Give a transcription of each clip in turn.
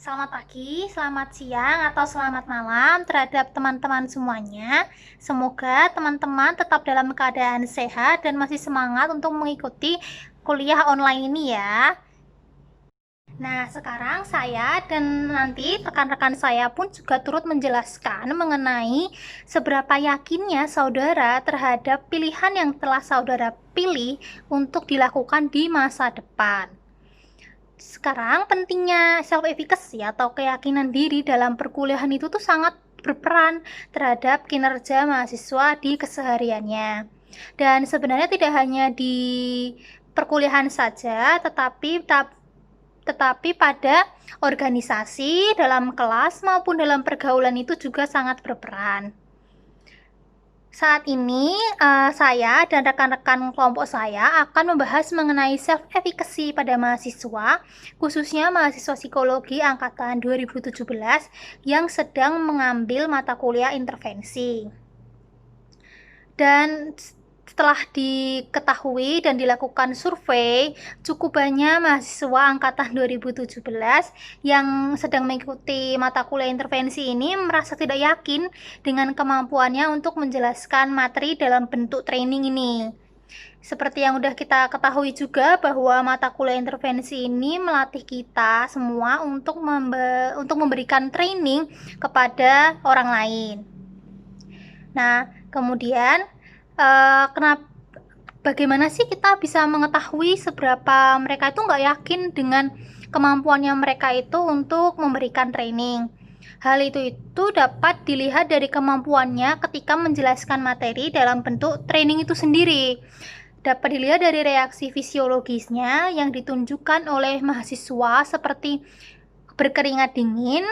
Selamat pagi, selamat siang, atau selamat malam terhadap teman-teman semuanya. Semoga teman-teman tetap dalam keadaan sehat dan masih semangat untuk mengikuti kuliah online ini ya. Nah, sekarang saya dan nanti rekan-rekan saya pun juga turut menjelaskan mengenai seberapa yakinnya saudara terhadap pilihan yang telah saudara pilih untuk dilakukan di masa depan. Sekarang pentingnya self-efficacy atau keyakinan diri dalam perkuliahan itu tuh sangat berperan terhadap kinerja mahasiswa di kesehariannya. Dan sebenarnya tidak hanya di perkuliahan saja, tetapi pada organisasi, dalam kelas maupun dalam pergaulan itu juga sangat berperan. Saat ini, saya dan rekan-rekan kelompok saya akan membahas mengenai self-efficacy pada mahasiswa, khususnya mahasiswa psikologi angkatan 2017 yang sedang mengambil mata kuliah intervensi. Dan setelah diketahui dan dilakukan survei, cukup banyak mahasiswa angkatan 2017 yang sedang mengikuti mata kuliah intervensi ini merasa tidak yakin dengan kemampuannya untuk menjelaskan materi dalam bentuk training ini. Seperti yang udah kita ketahui juga bahwa mata kuliah intervensi ini melatih kita semua untuk memberikan training kepada orang lain. Nah, kemudian bagaimana sih kita bisa mengetahui seberapa mereka itu nggak yakin dengan kemampuannya mereka itu untuk memberikan training? Hal itu dapat dilihat dari kemampuannya ketika menjelaskan materi dalam bentuk training itu sendiri. Dapat dilihat dari reaksi fisiologisnya yang ditunjukkan oleh mahasiswa seperti berkeringat dingin,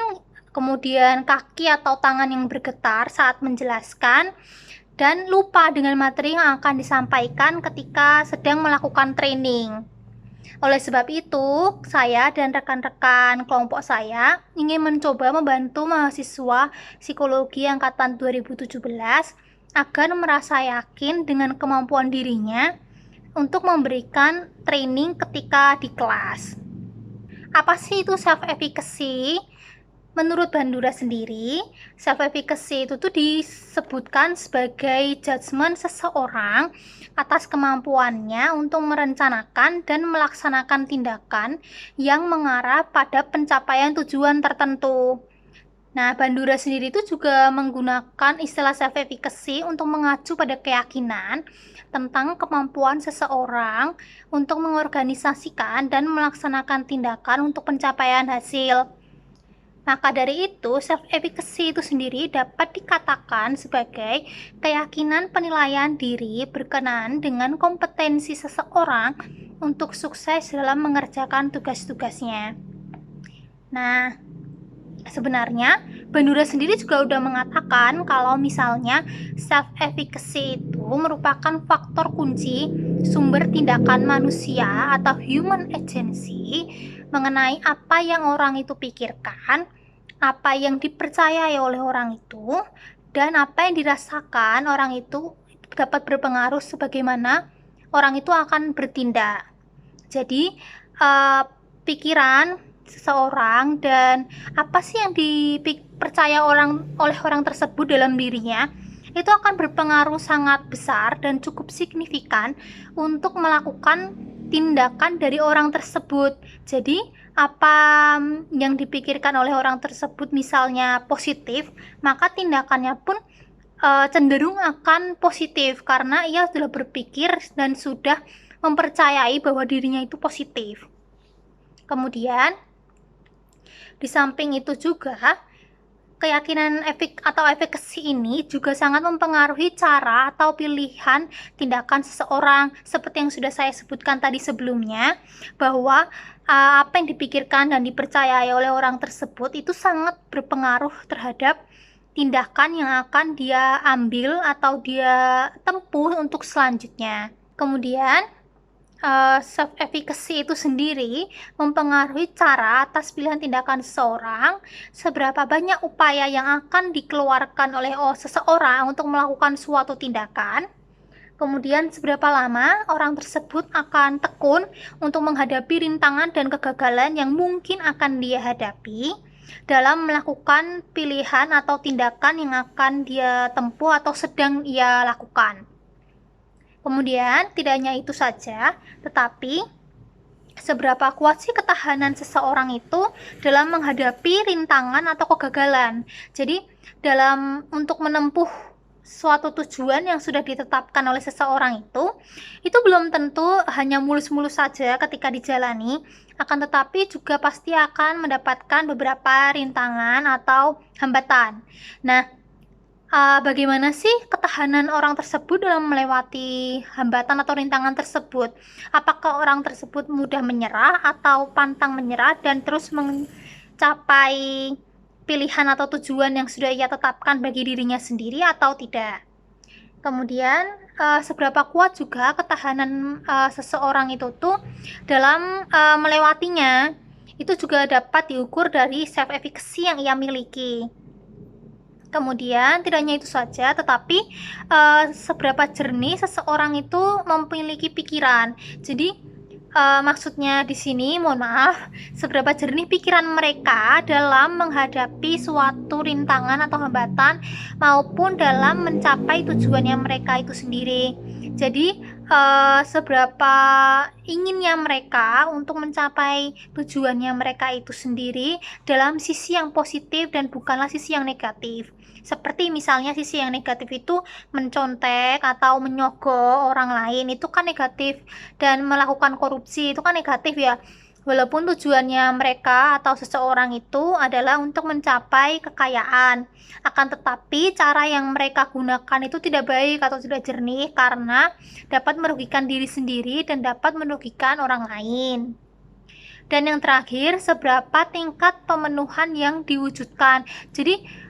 kemudian kaki atau tangan yang bergetar saat menjelaskan, dan lupa dengan materi yang akan disampaikan ketika sedang melakukan training. Oleh sebab itu, saya dan rekan-rekan kelompok saya ingin mencoba membantu mahasiswa psikologi angkatan 2017 agar merasa yakin dengan kemampuan dirinya untuk memberikan training ketika di kelas. Apa sih itu self-efficacy? Menurut Bandura sendiri, self-efficacy itu disebutkan sebagai judgement seseorang atas kemampuannya untuk merencanakan dan melaksanakan tindakan yang mengarah pada pencapaian tujuan tertentu. Nah, Bandura sendiri itu juga menggunakan istilah self-efficacy untuk mengacu pada keyakinan tentang kemampuan seseorang untuk mengorganisasikan dan melaksanakan tindakan untuk pencapaian hasil. Maka dari itu, self-efficacy itu sendiri dapat dikatakan sebagai keyakinan penilaian diri berkenaan dengan kompetensi seseorang untuk sukses dalam mengerjakan tugas-tugasnya. Nah, sebenarnya Bandura sendiri juga udah mengatakan kalau misalnya self-efficacy itu merupakan faktor kunci sumber tindakan manusia atau human agency mengenai apa yang orang itu pikirkan, apa yang dipercayai oleh orang itu, dan apa yang dirasakan orang itu dapat berpengaruh sebagaimana orang itu akan bertindak. Jadi, pikiran seseorang dan apa sih yang dipercaya oleh orang tersebut dalam dirinya itu akan berpengaruh sangat besar dan cukup signifikan untuk melakukan tindakan dari orang tersebut. Jadi apa yang dipikirkan oleh orang tersebut misalnya positif, maka tindakannya pun cenderung akan positif karena ia sudah berpikir dan sudah mempercayai bahwa dirinya itu positif. Kemudian di samping itu juga keyakinan efekasi ini juga sangat mempengaruhi cara atau pilihan tindakan seseorang seperti yang sudah saya sebutkan tadi sebelumnya, bahwa apa yang dipikirkan dan dipercayai oleh orang tersebut itu sangat berpengaruh terhadap tindakan yang akan dia ambil atau dia tempuh untuk selanjutnya. Kemudian self-efficacy itu sendiri mempengaruhi cara atas pilihan tindakan seseorang, seberapa banyak upaya yang akan dikeluarkan oleh seseorang untuk melakukan suatu tindakan. Kemudian seberapa lama orang tersebut akan tekun untuk menghadapi rintangan dan kegagalan yang mungkin akan dia hadapi dalam melakukan pilihan atau tindakan yang akan dia tempuh atau sedang ia lakukan. Kemudian tidak hanya itu saja, tetapi seberapa kuat sih ketahanan seseorang itu dalam menghadapi rintangan atau kegagalan. Jadi untuk menempuh suatu tujuan yang sudah ditetapkan oleh seseorang itu belum tentu hanya mulus-mulus saja ketika dijalani, akan tetapi juga pasti akan mendapatkan beberapa rintangan atau hambatan. Nah, bagaimana sih ketahanan orang tersebut dalam melewati hambatan atau rintangan tersebut? Apakah orang tersebut mudah menyerah atau pantang menyerah dan terus mencapai pilihan atau tujuan yang sudah ia tetapkan bagi dirinya sendiri atau tidak? Kemudian seberapa kuat juga ketahanan seseorang itu tuh dalam melewatinya, itu juga dapat diukur dari self efficacy yang ia miliki. Kemudian tidak hanya itu saja, tetapi seberapa jernih seseorang itu memiliki pikiran. Jadi maksudnya di sini, mohon maaf, seberapa jernih pikiran mereka dalam menghadapi suatu rintangan atau hambatan maupun dalam mencapai tujuannya mereka itu sendiri. Jadi seberapa inginnya mereka untuk mencapai tujuannya mereka itu sendiri dalam sisi yang positif dan bukanlah sisi yang negatif. Seperti misalnya sisi yang negatif itu mencontek atau menyogok orang lain, itu kan negatif, dan melakukan korupsi itu kan negatif ya. Walaupun tujuannya mereka atau seseorang itu adalah untuk mencapai kekayaan, akan tetapi cara yang mereka gunakan itu tidak baik atau tidak jernih karena dapat merugikan diri sendiri dan dapat merugikan orang lain. Dan yang terakhir, seberapa tingkat pemenuhan yang diwujudkan. Jadi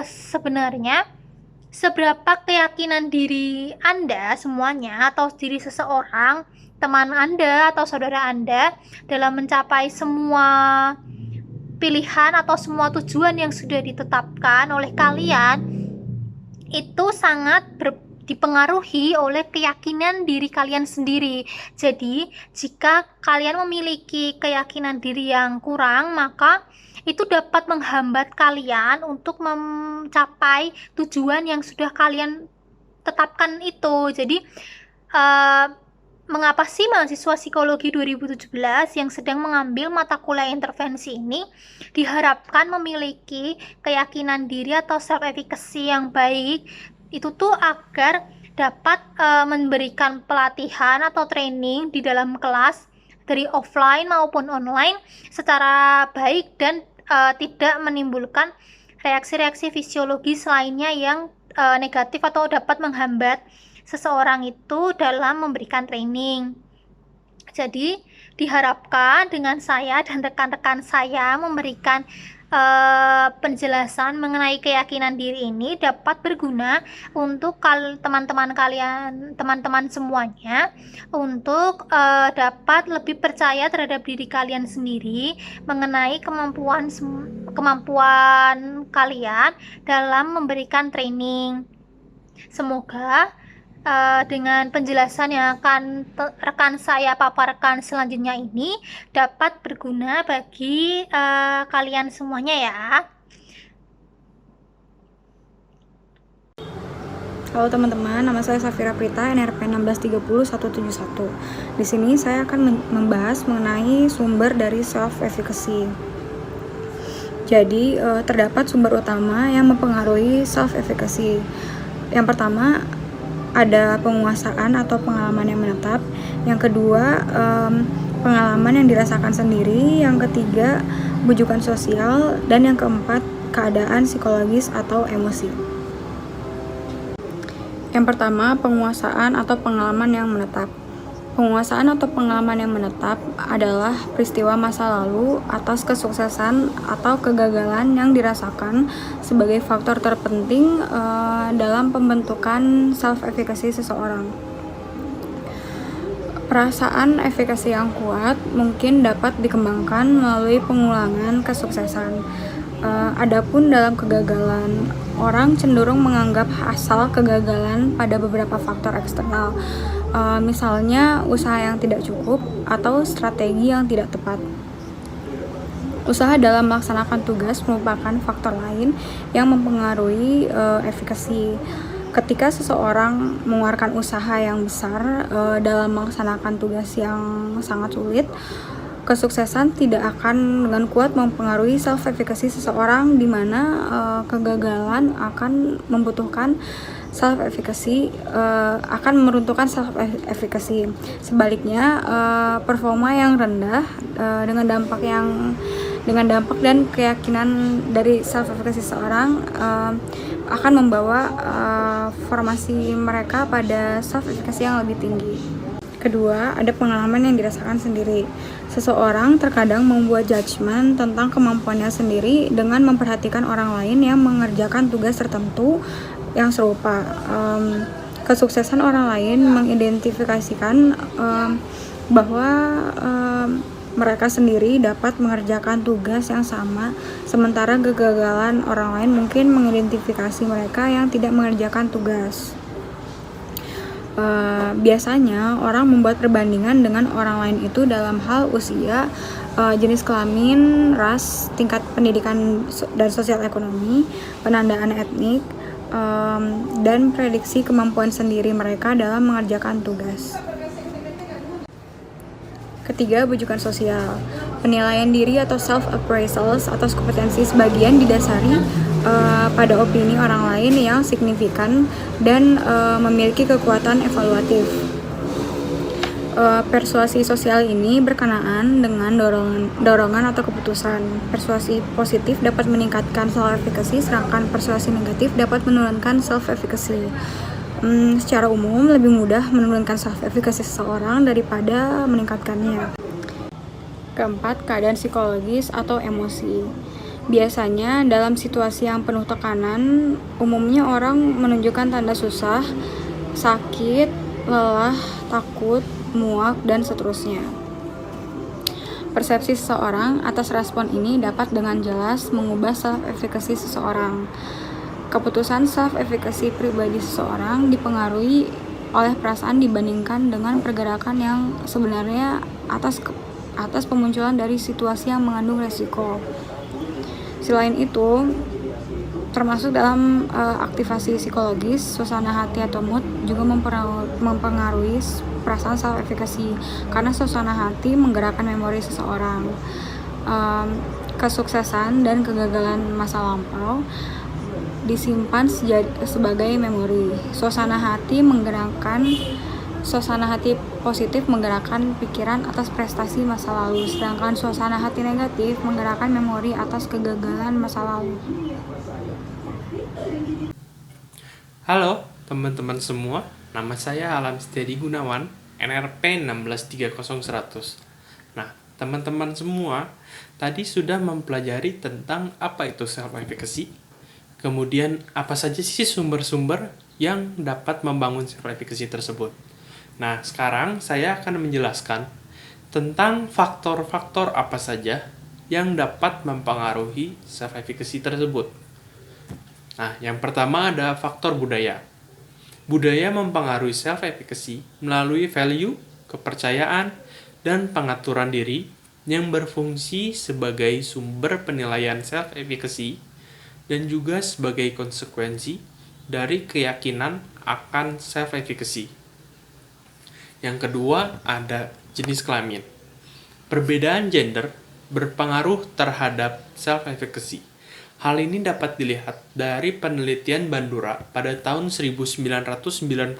sebenarnya seberapa keyakinan diri Anda semuanya atau diri seseorang, teman Anda atau saudara Anda dalam mencapai semua pilihan atau semua tujuan yang sudah ditetapkan oleh kalian itu sangat dipengaruhi oleh keyakinan diri kalian sendiri. Jadi, jika kalian memiliki keyakinan diri yang kurang, maka itu dapat menghambat kalian untuk mencapai tujuan yang sudah kalian tetapkan itu. Jadi, mengapa sih mahasiswa psikologi 2017 yang sedang mengambil mata kuliah intervensi ini diharapkan memiliki keyakinan diri atau self efficacy yang baik, itu tuh agar dapat memberikan pelatihan atau training di dalam kelas dari offline maupun online secara baik dan tidak menimbulkan reaksi-reaksi fisiologis lainnya yang negatif atau dapat menghambat seseorang itu dalam memberikan training. Jadi diharapkan dengan saya dan rekan-rekan saya memberikan penjelasan mengenai keyakinan diri ini dapat berguna untuk teman-teman kalian, teman-teman semuanya, untuk dapat lebih percaya terhadap diri kalian sendiri mengenai kemampuan kalian dalam memberikan training. Semoga dengan penjelasan yang akan rekan saya paparkan selanjutnya ini dapat berguna bagi kalian semuanya ya. Halo teman-teman, nama saya Safira Prita, NRP 1630171. Di sini saya akan membahas mengenai sumber dari self efficacy. Jadi terdapat sumber utama yang mempengaruhi self efficacy. Yang pertama ada penguasaan atau pengalaman yang menetap. Yang kedua pengalaman yang dirasakan sendiri. Yang ketiga bujukan sosial. Dan yang keempat keadaan psikologis atau emosi. Yang pertama penguasaan atau pengalaman yang menetap. Penguasaan atau pengalaman yang menetap adalah peristiwa masa lalu atas kesuksesan atau kegagalan yang dirasakan sebagai faktor terpenting dalam pembentukan self-efficacy seseorang. Perasaan efikasi yang kuat mungkin dapat dikembangkan melalui pengulangan kesuksesan. Adapun dalam kegagalan, orang cenderung menganggap asal kegagalan pada beberapa faktor eksternal, misalnya usaha yang tidak cukup atau strategi yang tidak tepat. Usaha dalam melaksanakan tugas merupakan faktor lain yang mempengaruhi efikasi. Ketika seseorang mengeluarkan usaha yang besar dalam melaksanakan tugas yang sangat sulit, kesuksesan tidak akan dengan kuat mempengaruhi self-efficacy seseorang, di mana kegagalan akan membutuhkan self-efficacy, akan meruntuhkan self-efficacy. Sebaliknya, performa yang rendah dengan dampak dan keyakinan dari self-efficacy seseorang akan membawa formasi mereka pada self-efficacy yang lebih tinggi. Kedua, ada pengalaman yang dirasakan sendiri. Seseorang terkadang membuat judgement tentang kemampuannya sendiri dengan memperhatikan orang lain yang mengerjakan tugas tertentu yang serupa. Kesuksesan orang lain mengidentifikasikan bahwa mereka sendiri dapat mengerjakan tugas yang sama, sementara kegagalan orang lain mungkin mengidentifikasi mereka yang tidak mengerjakan tugas. Biasanya orang membuat perbandingan dengan orang lain itu dalam hal usia, jenis kelamin, ras, tingkat pendidikan dan sosial ekonomi, penandaan etnik, dan prediksi kemampuan sendiri mereka dalam mengerjakan tugas. Ketiga, bujukan sosial. Penilaian diri atau self-appraisals atas kompetensi sebagian didasari pada opini orang lain yang signifikan dan memiliki kekuatan evaluatif. Persuasi sosial ini berkenaan dengan dorongan atau keputusan. Persuasi positif dapat meningkatkan self-efficacy, sedangkan persuasi negatif dapat menurunkan self-efficacy. Secara umum, lebih mudah menurunkan self-efficacy seseorang daripada meningkatkannya. Keempat, keadaan psikologis atau emosi. Biasanya dalam situasi yang penuh tekanan, umumnya orang menunjukkan tanda susah, sakit, lelah, takut, muak, dan seterusnya. Persepsi seseorang atas respon ini dapat dengan jelas mengubah self-efficacy seseorang. Keputusan self-efficacy pribadi seseorang dipengaruhi oleh perasaan dibandingkan dengan pergerakan yang sebenarnya atas pemunculan dari situasi yang mengandung resiko. Selain itu, termasuk dalam aktivasi psikologis, suasana hati atau mood juga mempengaruhi perasaan self-efficacy, karena suasana hati menggerakkan memori seseorang. Kesuksesan dan kegagalan masa lampau disimpan sebagai memori. Suasana hati positif menggerakkan pikiran atas prestasi masa lalu, sedangkan suasana hati negatif menggerakkan memori atas kegagalan masa lalu. Halo teman-teman semua, nama saya Alam Setiadi Gunawan, NRP 1630100. Nah, teman-teman semua tadi sudah mempelajari tentang apa itu self-efficacy. Kemudian, apa saja sih sumber-sumber yang dapat membangun self-efficacy tersebut? Nah, sekarang saya akan menjelaskan tentang faktor-faktor apa saja yang dapat mempengaruhi self-efficacy tersebut. Nah, yang pertama ada faktor budaya. Budaya mempengaruhi self-efficacy melalui value, kepercayaan, dan pengaturan diri yang berfungsi sebagai sumber penilaian self-efficacy dan juga sebagai konsekuensi dari keyakinan akan self-efficacy. Yang kedua, ada jenis kelamin. Perbedaan gender berpengaruh terhadap self-efficacy. Hal ini dapat dilihat dari penelitian Bandura pada tahun 1997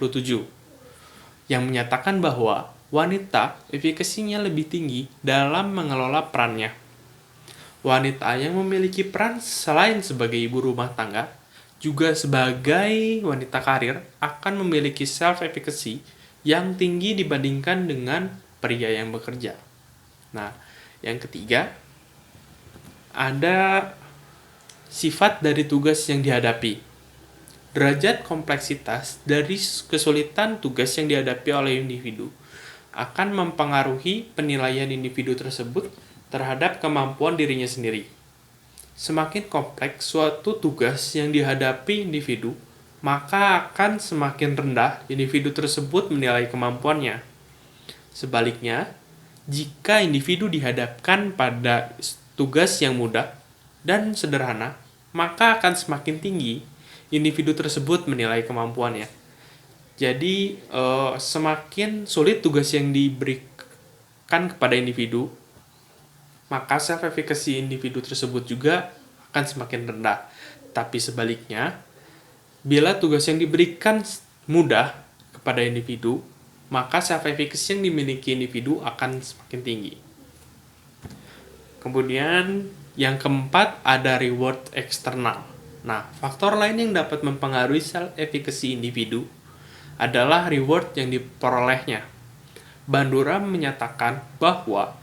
yang menyatakan bahwa wanita efikasinya lebih tinggi dalam mengelola perannya. Wanita yang memiliki peran selain sebagai ibu rumah tangga, juga sebagai wanita karir akan memiliki self-efficacy yang tinggi dibandingkan dengan pria yang bekerja. Nah, yang ketiga, ada sifat dari tugas yang dihadapi. Derajat kompleksitas dari kesulitan tugas yang dihadapi oleh individu akan mempengaruhi penilaian individu tersebut terhadap kemampuan dirinya sendiri. Semakin kompleks suatu tugas yang dihadapi individu, maka akan semakin rendah individu tersebut menilai kemampuannya. Sebaliknya, jika individu dihadapkan pada tugas yang mudah dan sederhana, maka akan semakin tinggi individu tersebut menilai kemampuannya. Jadi, semakin sulit tugas yang diberikan kepada individu, maka self-efficacy individu tersebut juga akan semakin rendah. Tapi sebaliknya, bila tugas yang diberikan mudah kepada individu, maka self-efficacy yang dimiliki individu akan semakin tinggi. Kemudian, yang keempat ada reward eksternal. Nah, faktor lain yang dapat mempengaruhi self-efficacy individu adalah reward yang diperolehnya. Bandura menyatakan bahwa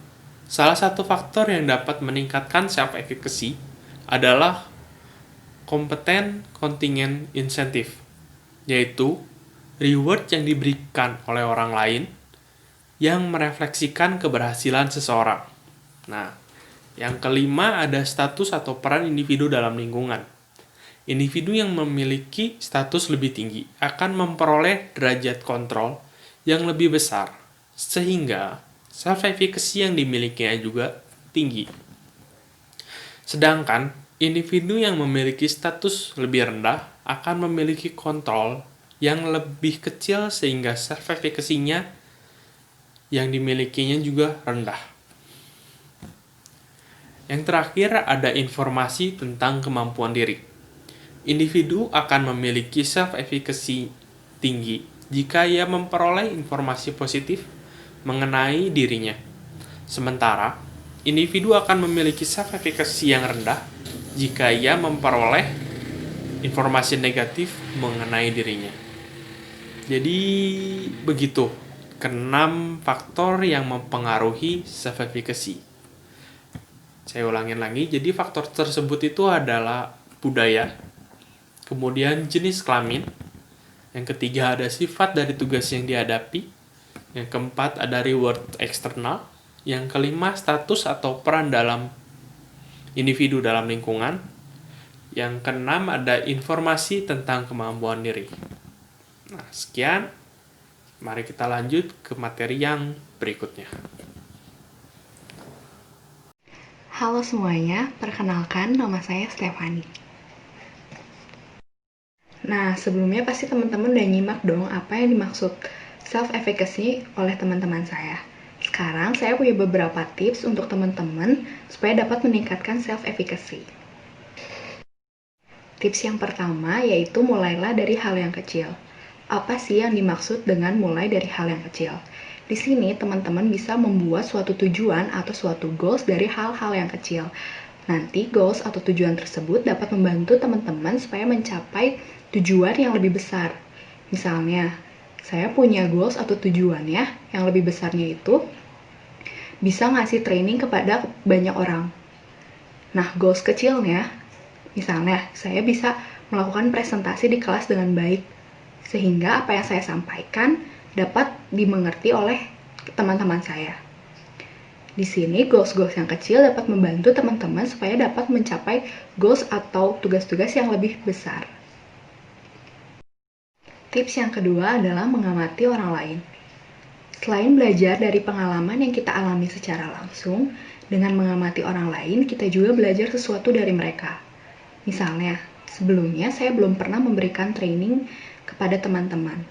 salah satu faktor yang dapat meningkatkan self-efficacy adalah competent contingent incentive, yaitu reward yang diberikan oleh orang lain yang merefleksikan keberhasilan seseorang. Nah, yang kelima ada status atau peran individu dalam lingkungan. Individu yang memiliki status lebih tinggi akan memperoleh derajat kontrol yang lebih besar, sehingga self-efficacy yang dimilikinya juga tinggi. Sedangkan, individu yang memiliki status lebih rendah akan memiliki kontrol yang lebih kecil sehingga self-efficacy-nya yang dimilikinya juga rendah. Yang terakhir ada informasi tentang kemampuan diri. Individu akan memiliki self-efficacy tinggi jika ia memperoleh informasi positif mengenai dirinya. Sementara, individu akan memiliki self-efficacy yang rendah jika ia memperoleh informasi negatif mengenai dirinya. Jadi, begitu keenam faktor yang mempengaruhi self-efficacy. Saya ulangin lagi, jadi faktor tersebut itu adalah budaya, kemudian jenis kelamin, yang ketiga ada sifat dari tugas yang dihadapi, yang keempat ada reward eksternal, yang kelima status atau peran dalam individu dalam lingkungan, yang keenam ada informasi tentang kemampuan diri. Nah, sekian. Mari kita lanjut ke materi yang berikutnya. Halo semuanya, perkenalkan nama saya Stefani. Nah, sebelumnya pasti teman-teman udah nyimak dong apa yang dimaksud self-efficacy oleh teman-teman saya. Sekarang saya punya beberapa tips untuk teman-teman supaya dapat meningkatkan self-efficacy. Tips yang pertama yaitu mulailah dari hal yang kecil. Apa sih yang dimaksud dengan mulai dari hal yang kecil? Di sini teman-teman bisa membuat suatu tujuan atau suatu goals dari hal-hal yang kecil. Nanti goals atau tujuan tersebut dapat membantu teman-teman supaya mencapai tujuan yang lebih besar. Misalnya, saya punya goals atau tujuannya yang lebih besarnya itu bisa ngasih training kepada banyak orang. Nah, goals kecilnya, misalnya saya bisa melakukan presentasi di kelas dengan baik, sehingga apa yang saya sampaikan dapat dimengerti oleh teman-teman saya. Di sini, goals-goals yang kecil dapat membantu teman-teman supaya dapat mencapai goals atau tugas-tugas yang lebih besar. Tips yang kedua adalah mengamati orang lain. Selain belajar dari pengalaman yang kita alami secara langsung, dengan mengamati orang lain, kita juga belajar sesuatu dari mereka. Misalnya, sebelumnya saya belum pernah memberikan training kepada teman-teman.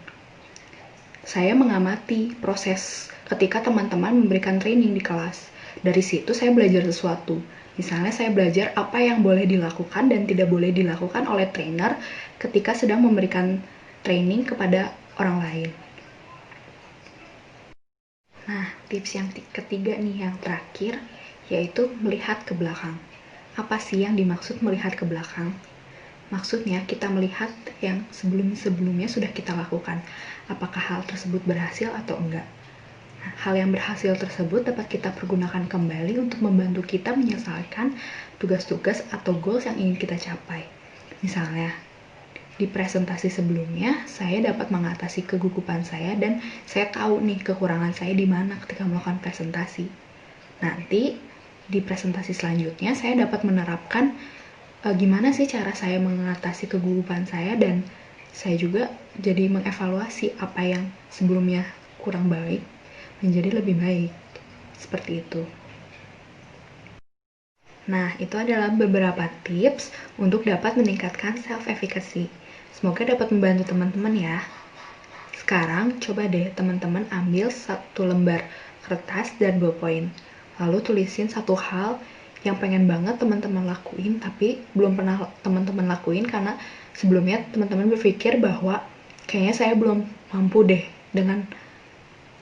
Saya mengamati proses ketika teman-teman memberikan training di kelas. Dari situ saya belajar sesuatu. Misalnya saya belajar apa yang boleh dilakukan dan tidak boleh dilakukan oleh trainer ketika sedang memberikan training kepada orang lain. Nah, tips yang ketiga nih, yang terakhir, yaitu melihat ke belakang. Apa sih yang dimaksud melihat ke belakang? Maksudnya kita melihat yang sebelum-sebelumnya sudah kita lakukan. Apakah hal tersebut berhasil atau enggak? Nah, hal yang berhasil tersebut dapat kita pergunakan kembali untuk membantu kita menyelesaikan tugas-tugas atau goals yang ingin kita capai. Misalnya, di presentasi sebelumnya, saya dapat mengatasi kegugupan saya dan saya tahu nih kekurangan saya di mana ketika melakukan presentasi. Nanti, di presentasi selanjutnya saya dapat menerapkan gimana sih cara saya mengatasi kegugupan saya, dan saya juga jadi mengevaluasi apa yang sebelumnya kurang baik menjadi lebih baik. Seperti itu. Nah, itu adalah beberapa tips untuk dapat meningkatkan self-efficacy. Semoga dapat membantu teman-teman ya. Sekarang, coba deh teman-teman ambil satu lembar kertas dan ballpoint. Lalu tulisin satu hal yang pengen banget teman-teman lakuin, tapi belum pernah teman-teman lakuin karena sebelumnya teman-teman berpikir bahwa kayaknya saya belum mampu deh dengan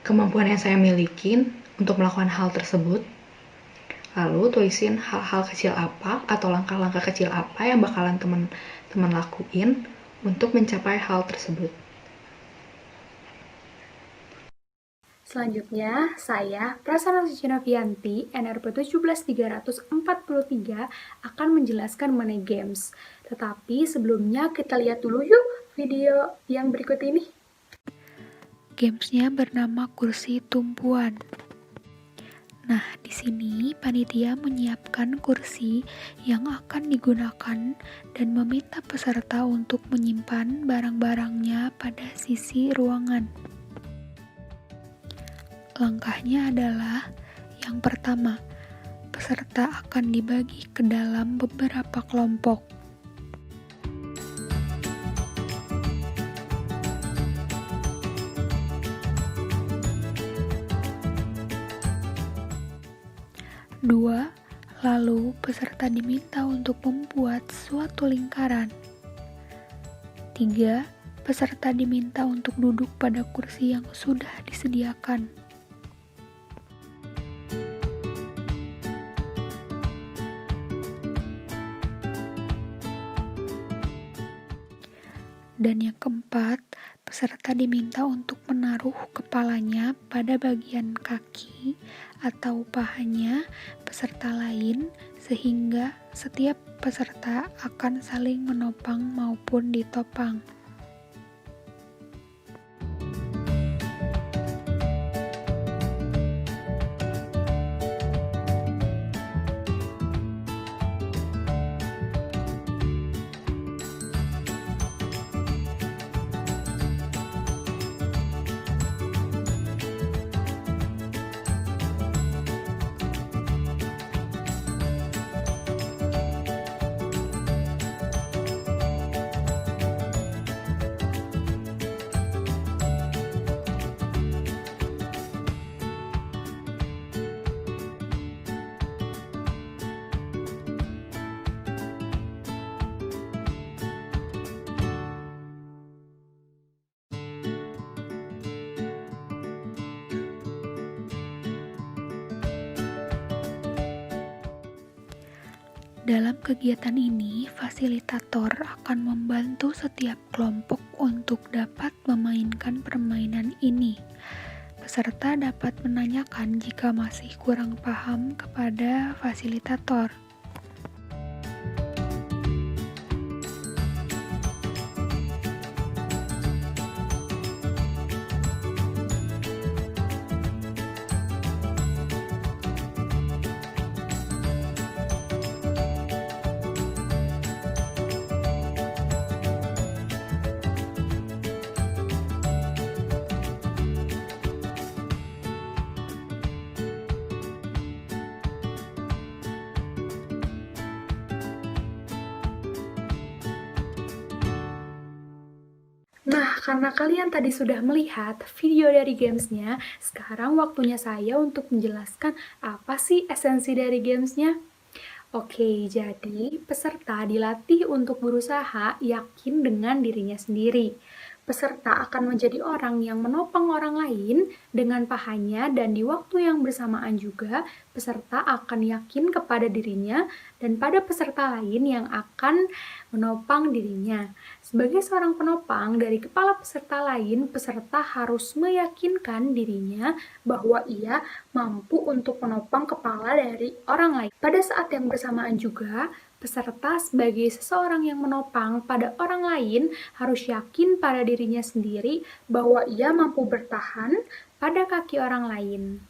kemampuan yang saya milikin untuk melakukan hal tersebut. Lalu tulisin hal-hal kecil apa atau langkah-langkah kecil apa yang bakalan teman-teman lakuin untuk mencapai hal tersebut. Selanjutnya, saya, Prasana Sucinovianti, NRP 17343, akan menjelaskan mengenai games. Tetapi sebelumnya kita lihat dulu yuk video yang berikut ini. Gamesnya bernama kursi tumpuan. Nah, di sini panitia menyiapkan kursi yang akan digunakan dan meminta peserta untuk menyimpan barang-barangnya pada sisi ruangan. Langkahnya adalah yang pertama, peserta akan dibagi ke dalam beberapa kelompok. Dua, lalu peserta diminta untuk membuat suatu lingkaran. 3. Peserta diminta untuk duduk pada kursi yang sudah disediakan. Dan yang keempat, peserta diminta untuk menaruh kepalanya pada bagian kaki atau pahanya peserta lain sehingga setiap peserta akan saling menopang maupun ditopang. Dalam kegiatan ini, fasilitator akan membantu setiap kelompok untuk dapat memainkan permainan ini. Peserta dapat menanyakan jika masih kurang paham kepada fasilitator. Nah, karena kalian tadi sudah melihat video dari gamesnya, sekarang waktunya saya untuk menjelaskan apa sih esensi dari gamesnya. Oke, jadi peserta dilatih untuk berusaha yakin dengan dirinya sendiri. Peserta akan menjadi orang yang menopang orang lain dengan pahanya, dan di waktu yang bersamaan juga peserta akan yakin kepada dirinya dan pada peserta lain yang akan menopang dirinya. Sebagai seorang penopang dari kepala peserta lain, peserta harus meyakinkan dirinya bahwa ia mampu untuk menopang kepala dari orang lain. Pada saat yang bersamaan juga, peserta sebagai seseorang yang menopang pada orang lain harus yakin pada dirinya sendiri bahwa ia mampu bertahan pada kaki orang lain.